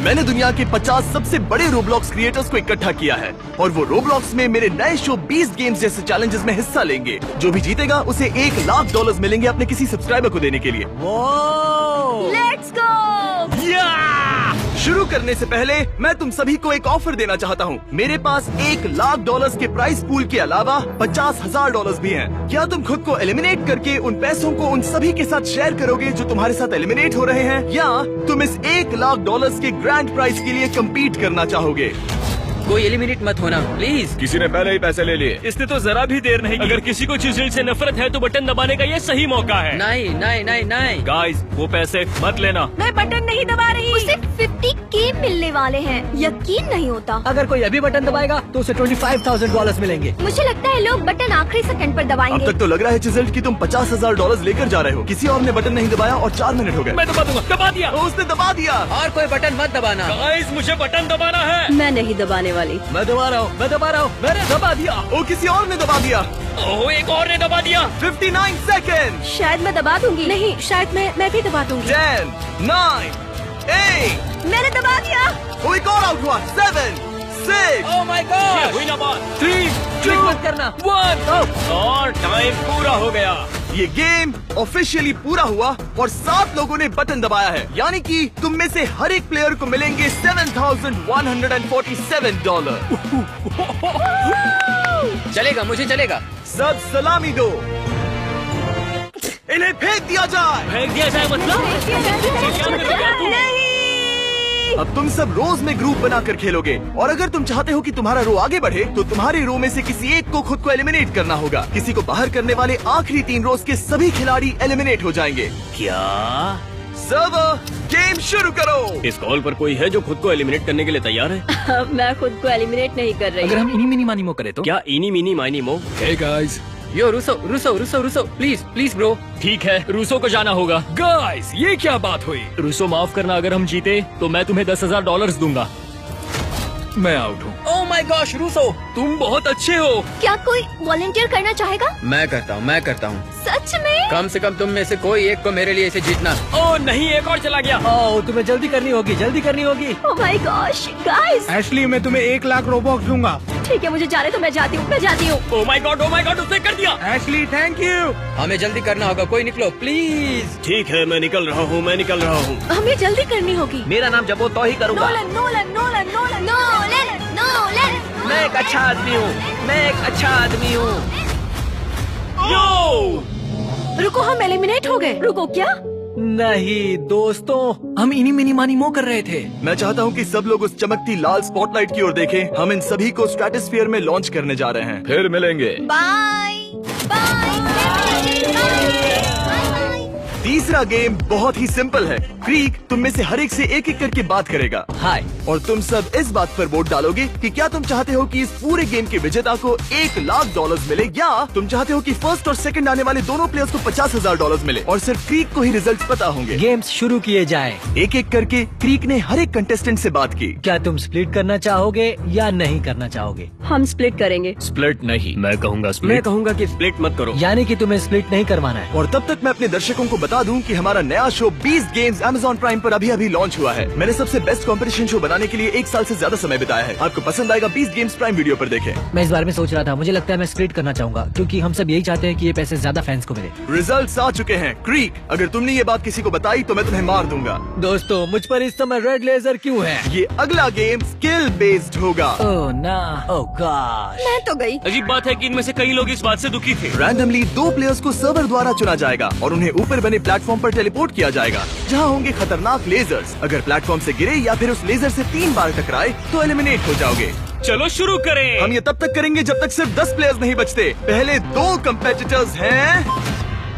मैंने दुनिया के 50 सबसे बड़े रोब्लॉक्स क्रिएटर्स को इकट्ठा किया है और वो रोब्लॉक्स में मेरे नए शो 20 गेम्स जैसे चैलेंजेस में हिस्सा लेंगे। जो भी जीतेगा उसे $1,00,000 मिलेंगे अपने किसी सब्सक्राइबर को देने के लिए। Let's go! शुरू करने से पहले मैं तुम सभी को एक ऑफर देना चाहता हूँ। मेरे पास $1,00,000 के प्राइस पूल के अलावा $50,000 भी हैं। क्या तुम खुद को एलिमिनेट करके उन पैसों को उन सभी के साथ शेयर करोगे जो तुम्हारे साथ एलिमिनेट हो रहे हैं, या तुम इस $1,00,000 के ग्रैंड प्राइज के लिए कम्पीट करना चाहोगे? कोई एलिमिनेट मत होना प्लीज। किसी ने पहले ही पैसे ले लिए। इसने तो जरा भी देर नहीं की। अगर किसी को चिजिल से नफरत है तो बटन दबाने का ये सही मौका है। नहीं नहीं नहीं नहीं गाइस, वो पैसे मत लेना। मैं बटन नहीं दबा रही। उसे 50K मिलने वाले हैं, यकीन नहीं होता। अगर कोई अभी बटन दबाएगा तो उसे $25,000 मिलेंगे। मुझे लगता है लोग बटन आखिरी सेकंड पर दबाएंगे। अब तक तो लग रहा है चिजल कि तुम $50,000 लेकर जा रहे हो। किसी और ने बटन नहीं दबाया और 4 मिनट हो गए। मैं दबा दूंगा। दबा दिया। उसने दबा दिया। और कोई बटन मत दबाना। गाइस, मुझे बटन दबाना है। मैं नहीं दबाने वाली। मैं दबा रहा हूँ, मैंने दबा दिया। ओ, किसी और ने दबा दिया। ओह, एक और ने दबा दिया। 59 सेकेंड। शायद मैं दबा दूंगी। नहीं, शायद मैं भी दबा दूंगी। 10, 9, 8। मैंने दबा दिया। वो एक और आउट हुआ। 7, 6। ओह माय गॉड। हुई ना बात। 3, क्लिक 2, मत करना। 1 और टाइम पूरा हो गया। ये गेम ऑफिशियली पूरा हुआ और 7 लोगों ने बटन दबाया है, यानी कि तुम में से हर एक प्लेयर को मिलेंगे $7,147। चलेगा, मुझे चलेगा। सब सलामी दो। इन्हें फेंक दिया जाए। फेंक दिया जाए मतलब? नहीं। अब तुम सब रोज में ग्रुप बनाकर खेलोगे और अगर तुम चाहते हो कि तुम्हारा रो आगे बढ़े तो तुम्हारे रो में से किसी एक को खुद को एलिमिनेट करना होगा। किसी को बाहर करने वाले आखिरी 3 रोज के सभी खिलाड़ी एलिमिनेट हो जाएंगे। क्या सब गेम शुरू करो। इस कॉल पर कोई है जो खुद को एलिमिनेट करने के लिए तैयार है? अब मैं खुद को एलिमिनेट नहीं कर रही। अगर हम इनी मिनी मानी मो करें तो? क्या इनी मिनी माइनी मो? Hey guys, yo Russo Russo Russo Russo please please bro. ठीक है, रूसो को जाना होगा। गाइस, ये क्या बात हुई? रूसो, माफ करना, अगर हम जीते तो मैं तुम्हें $10,000 दूंगा। मैं आउट हूँ। ओह माय गॉश रूसो, तुम बहुत अच्छे हो। क्या कोई वॉलंटियर करना चाहेगा? मैं करता हूँ। सच में? कम से कम तुम में से कोई एक को मेरे लिए इसे जीतना। ओह नहीं, एक और चला गया। ओह, तुम्हें जल्दी करनी होगी। Oh my gosh, guys. Ashley, मैं तुम्हें $1,00,000 रोबॉक्स दूंगा। ठीक है, मुझे जाने तो मैं जाती हूँ। ओह माय गॉड, उसने कर दिया। Ashley, thank you. हमें जल्दी करना होगा, कोई निकलो प्लीज। ठीक है, मैं निकल रहा हूँ। हमें जल्दी करनी होगी। मेरा नाम जब वो तो ही करूँगा। नोलन। मैं एक अच्छा आदमी हूँ। रुको, हम एलिमिनेट हो गए। रुको, क्या? नहीं दोस्तों, हम इनी मिनी मानी मो कर रहे थे। मैं चाहता हूँ कि सब लोग उस चमकती लाल स्पॉटलाइट की ओर देखें। हम इन सभी को स्ट्रेटोस्फीयर में लॉन्च करने जा रहे हैं। फिर मिलेंगे। बाय। तीसरा गेम बहुत ही सिंपल है। क्रीक तुम में से हर एक से एक करके बात करेगा। हाय। और तुम सब इस बात पर वोट डालोगे कि क्या तुम चाहते हो कि इस पूरे गेम के विजेता को $1,00,000 मिले, या तुम चाहते हो कि फर्स्ट और सेकंड आने वाले दोनों प्लेयर्स को $50,000 मिले और सिर्फ क्रीक को ही रिजल्ट पता होंगे। गेम्स शुरू किए जाए। एक एक करके क्रीक ने हर एक कंटेस्टेंट से बात की। क्या तुम स्प्लिट करना चाहोगे या नहीं करना चाहोगे? हम स्प्लिट करेंगे। स्प्लिट नहीं, मैं कहूँगा स्प्लिट। मैं कहूँगा कि स्प्लिट मत करो। यानी कि तुम्हें स्प्लिट नहीं करवाना है। और तब तक मैं अपने दर्शकों को बता दूं कि हमारा नया शो 20 गेम्स Amazon प्राइम पर अभी लॉन्च हुआ है। मैंने सबसे बेस्ट कंपटीशन शो बनाने के लिए 1 साल से ज्यादा समय बिताया है। आपको पसंद आएगा। 20 गेम्स प्राइम वीडियो पर देखें। मैं इस बारे में सोच रहा था, मुझे लगता है मैं स्प्लिट करना चाहूंगा क्योंकि हम सब यही चाहते हैं कि ये पैसे ज्यादा फैंस को मिले। रिजल्ट्स आ चुके हैं। क्रीक, अगर तुमने ये बात किसी को बताई तो मैं तुम्हें मार दूंगा। दोस्तों, मुझ पर इस समय रेड लेजर क्यों है? ये अगला गेम स्किल बेस्ड होगा। ओह ना, ओह गॉश। मैं तो गई। अजीब बात है कि इनमें से कई लोग इस बात से दुखी थे। रैंडमली 2 प्लेयर्स को सर्वर द्वारा चुना जाएगा और उन्हें ऊपर बने प्लेटफॉर्म पर टेलीपोर्ट किया जाएगा, जहां होंगे खतरनाक लेजर्स। अगर प्लेटफॉर्म से गिरे या फिर उस लेजर से 3 बार टकराए तो एलिमिनेट हो जाओगे। चलो शुरू करें। हम ये तब तक करेंगे जब तक सिर्फ 10 प्लेयर्स नहीं बचते। पहले 2 कंपेटिटर्स हैं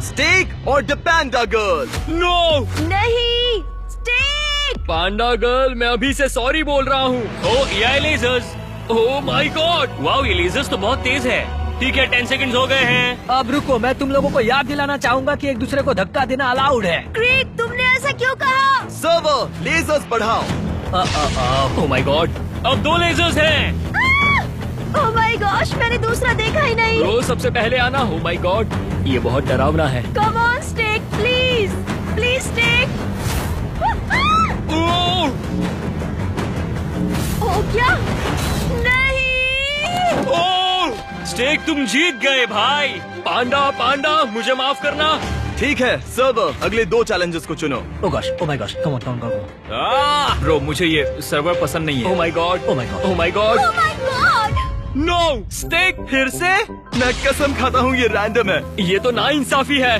स्टेक और द पांडा गर्ल। नो नहीं, स्टेक। पांडा गर्ल, मैं अभी से सॉरी बोल रहा हूँ। ओह ये lasers, oh my God, wow ये लेजर्स तो बहुत तेज है। ठीक है, 10 सेकंड्स हो गए हैं। अब रुको, मैं तुम लोगों को याद दिलाना चाहूंगा कि एक दूसरे को धक्का देना अलाउड है। क्रीक, तुमने ऐसा क्यों कहा? सर्वर लेजर्स बढ़ाओ। ओह माय गॉड, अब 2 लेजर्स हैं। ओह माय गॉश, मैंने दूसरा देखा ही नहीं। रोज सबसे पहले आना। ओह माय गॉड, ये बहुत डरावना है। Come on Steak, please Steak. Steak तुम जीत गए भाई। पांडा पांडा मुझे माफ करना। ठीक है सब अगले 2 चैलेंजेस को चुनो। Oh gosh, oh my gosh, come on. Bro मुझे ये सर्वर पसंद नहीं है। Oh my God, Oh my God. Oh my God, Oh my God! No Steak. फिर से मैं कसम खाता हूँ ये रैंडम है। ये तो नाइंसाफी है।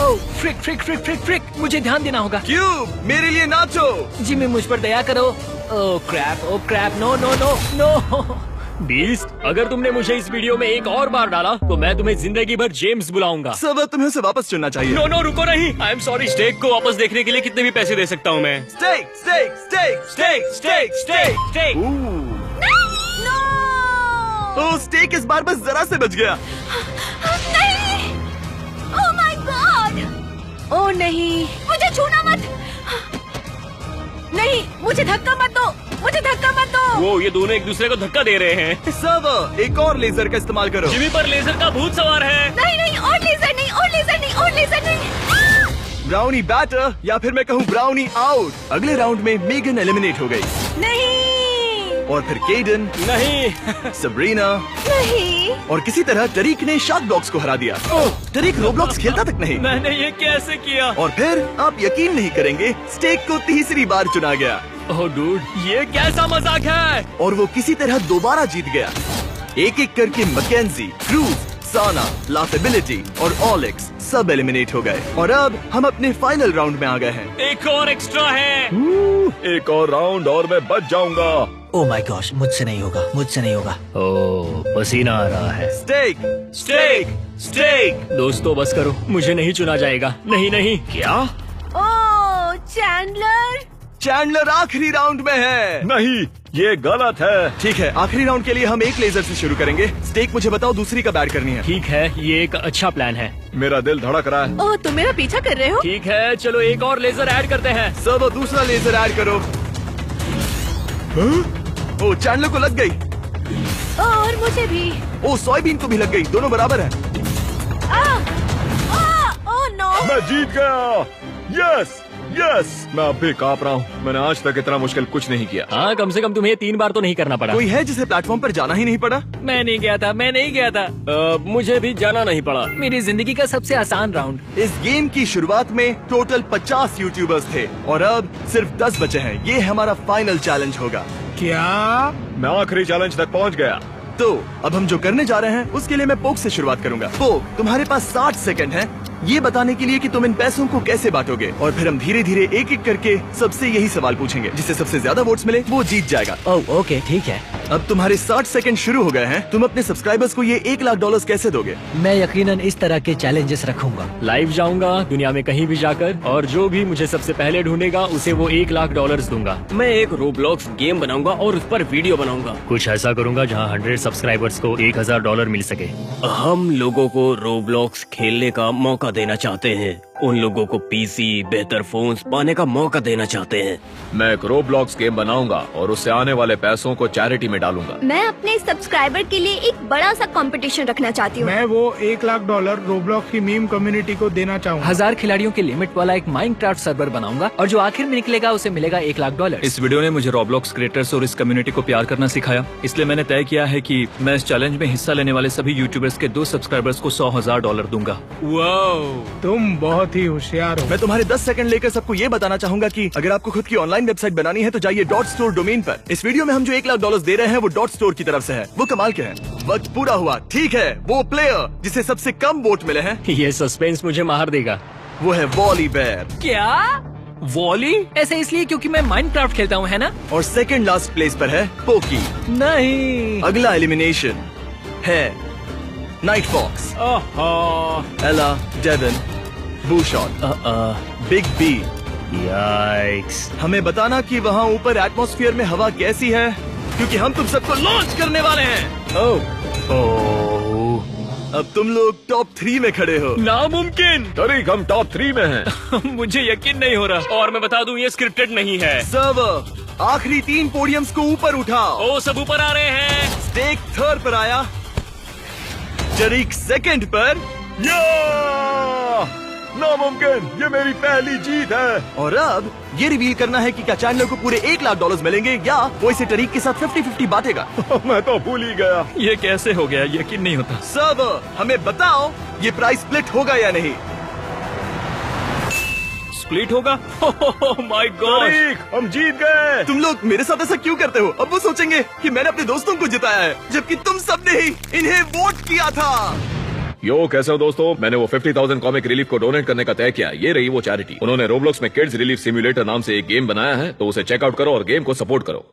ओ फ्रिक, मुझे ध्यान देना होगा। क्यूब मेरे लिए नाचो। जिमी मुझ पर दया करो। ओ क्रैप, नो। बीस्ट, अगर तुमने मुझे इस वीडियो में एक और बार डाला तो मैं तुम्हें जिंदगी भर जेम्स बुलाऊंगा। सब तुम्हें उसे वापस चुनना चाहिए। नो रुको नहीं, आई एम सॉरी। स्टेक को वापस देखने के लिए कितने भी पैसे दे सकता हूँ मैं। Steak Steak Steak Steak Steak Steak Steak. No! Oh Steak इस बार बस जरा से बच गया। नहीं! Oh my God! ओ नहीं, मुझे छूना मत। नहीं, मुझे धक्का मत दो। वो ये दोनों एक दूसरे को धक्का दे रहे हैं। सब एक और लेजर का इस्तेमाल करो। जिमी पर लेजर का भूत सवार है। नहीं, और लेजर नहीं। ब्राउनी बैटर या फिर मैं कहूँ ब्राउनी आउट। अगले राउंड में मेगन एलिमिनेट हो गई नहीं, और फिर केडन, नहीं सबरीना नहीं। और किसी तरह टरीक ने शार्क ब्लॉक्स को हरा दिया। टरीक रोब्लॉक्स खेलता तक नहीं। मैंने ये कैसे किया? और फिर आप यकीन नहीं करेंगे स्टेक को तीसरी बार चुना गया ओह डूड, ये कैसा मजाक है? और वो किसी तरह दोबारा जीत गया। एक एक करके मैकेंजी, क्रूज, साना, लाफेबिलिटी और ऑलेक्स सब एलिमिनेट हो गए और अब हम अपने फाइनल राउंड में आ गए हैं। एक और एक्स्ट्रा है। एक और राउंड और मैं बच जाऊंगा। ओ माय गॉश, मुझसे नहीं होगा। ओह पसीना आ रहा है। Steak Steak Steak. दोस्तों बस करो, मुझे नहीं चुना जाएगा। नहीं। क्या? ओ चैंडलर, चैंडलर आखिरी राउंड में है। नहीं, ये गलत है। ठीक है, आखिरी राउंड के लिए हम एक लेजर से शुरू करेंगे। स्टेक मुझे बताओ दूसरी का बैट करनी है। ठीक है, ये एक अच्छा प्लान है। मेरा दिल धड़क रहा है। ओ तुम मेरा पीछा कर रहे हो? ठीक है, चलो एक और लेजर ऐड करते हैं। सब दूसरा लेजर ऐड करो। ओ चैंडलर को लग गई। और मुझे भी। ओ सोयाबीन को भी लग गई। दोनों बराबर हैं। ओ नो, मैं जीत गया। यस, मैं अब भी कांप रहा हूँ। मैंने आज तक इतना मुश्किल कुछ नहीं किया। हाँ, कम से कम तुम्हें 3 बार तो नहीं करना पड़ा। कोई है जिसे प्लेटफॉर्म पर जाना ही नहीं पड़ा? मैं नहीं गया था। मुझे भी जाना नहीं पड़ा। मेरी जिंदगी का सबसे आसान राउंड। इस गेम की शुरुआत में टोटल 50 यूट्यूबर्स थे और अब सिर्फ 10 बचे हैं। ये हमारा फाइनल चैलेंज होगा। मैं आखिरी चैलेंज तक पहुँच गया। तो अब हम जो करने जा रहे हैं उसके लिए मैं पोक से शुरुआत करूंगा। पोक, तुम्हारे पास 60 सेकंड है ये बताने के लिए कि तुम इन पैसों को कैसे बांटोगे और फिर हम धीरे धीरे एक एक करके सबसे यही सवाल पूछेंगे। जिसे सबसे ज्यादा वोट्स मिले वो जीत जाएगा। ओह ओके, ठीक है। अब तुम्हारे 60 सेकंड शुरू हो गए हैं। तुम अपने सब्सक्राइबर्स को ये $1 लाख कैसे दोगे? मैं यकीनन इस तरह के चैलेंजेस रखूंगा। लाइव जाऊंगा दुनिया में कहीं भी जाकर, और जो भी मुझे सबसे पहले ढूंढेगा उसे वो $1 लाख दूंगा। मैं एक रोब्लॉक्स गेम बनाऊंगा और उस पर वीडियो बनाऊंगा। कुछ ऐसा करूंगा जहाँ 100 सब्सक्राइबर्स को $1000 मिल सके। हम लोगों को रोब्लॉक्स खेलने का मौका देना चाहते हैं। उन लोगों को पीसी, बेहतर फोन्स पाने का मौका देना चाहते हैं। मैं एक रोब्लॉक्स गेम बनाऊंगा और उससे आने वाले पैसों को चैरिटी में डालूंगा। मैं अपने सब्सक्राइबर के लिए एक बड़ा सा कंपटीशन रखना चाहती हूँ। मैं वो $1 लाख रोब्लॉक्स की मीम कम्युनिटी को देना चाहूँगा। 1000 खिलाड़ियों की लिमिट वाला एक माइनक्राफ्ट सर्वर बनाऊंगा और जो आखिर में निकलेगा उसे मिलेगा $1 लाख। इस वीडियो ने मुझे रोब्लॉक्स क्रिएटर्स और इस कम्युनिटी को प्यार करना सिखाया। इसलिए मैंने तय किया है कि मैं इस चैलेंज में हिस्सा लेने वाले सभी यूट्यूबर्स के 2 सब्सक्राइबर्स को $100,000 दूंगा। तुम बहुत ही होशियार हो। मैं तुम्हारे 10 सेकंड लेकर सबको ये बताना चाहूंगा कि अगर आपको खुद की ऑनलाइन वेबसाइट बनानी है तो जाइए .store डोमेन पर। इस वीडियो में हम जो $1 लाख दे रहे हैं वो .store की तरफ से है। वो कमाल के हैं। वक्त पूरा हुआ। ठीक है, वो प्लेयर जिसे सबसे कम वोट मिले हैं ये सस्पेंस मुझे मार देगा। वो है वॉली बेयर। क्या? वॉली? ऐसे इसलिए क्योंकि मैं माइनक्राफ्ट खेलता हूँ, है ना? और सेकंड लास्ट प्लेस पर है पोकी। नहीं। अगला एलिमिनेशन है नाइट फॉक्स, एला, डेवन, बूशॉट, बिग बी। याइक्स। हमें बताना कि वहाँ ऊपर एटमॉस्फेयर में हवा कैसी है, क्योंकि हम तुम सबको लॉन्च करने वाले हैं। अब तुम लोग टॉप 3 में खड़े हो। नामुमकिन। तरीक, हम टॉप 3 में हैं। मुझे यकीन नहीं हो रहा। और मैं बता दूं ये स्क्रिप्टेड नहीं है। सब आखिरी 3 पोडियम्स को ऊपर उठाओ। ओ सब ऊपर आ रहे हैं। स्टेक 3rd पर आया, टरीक 2nd पर नामुमकिन, ये मेरी पहली जीत है। और अब ये रिवील करना है कि क्या चैंडलर को पूरे $1 लाख मिलेंगे या वो इसे टरीक के साथ 50-50 बांटेगा। मैं तो भूल ही गया। ये कैसे हो गया, यकीन नहीं होता। सब हमें बताओ ये प्राइस स्प्लिट होगा या नहीं। स्प्लिट होगा? माय गॉड, तरीक, हम जीत गए। तुम लोग मेरे साथ ऐसा क्यों करते हो? अब वो सोचेंगे कि मैंने अपने दोस्तों को जिताया है, जबकि तुम सबने ही इन्हें वोट किया था। यो कैसे हो दोस्तों, मैंने वो 50,000 कॉमिक रिलीफ को डोनेट करने का तय किया। ये रही वो चैरिटी। उन्होंने रोब्लॉक्स में किड्स रिलीफ सिम्युलेटर नाम से एक गेम बनाया है, तो उसे चेकआउट करो और गेम को सपोर्ट करो।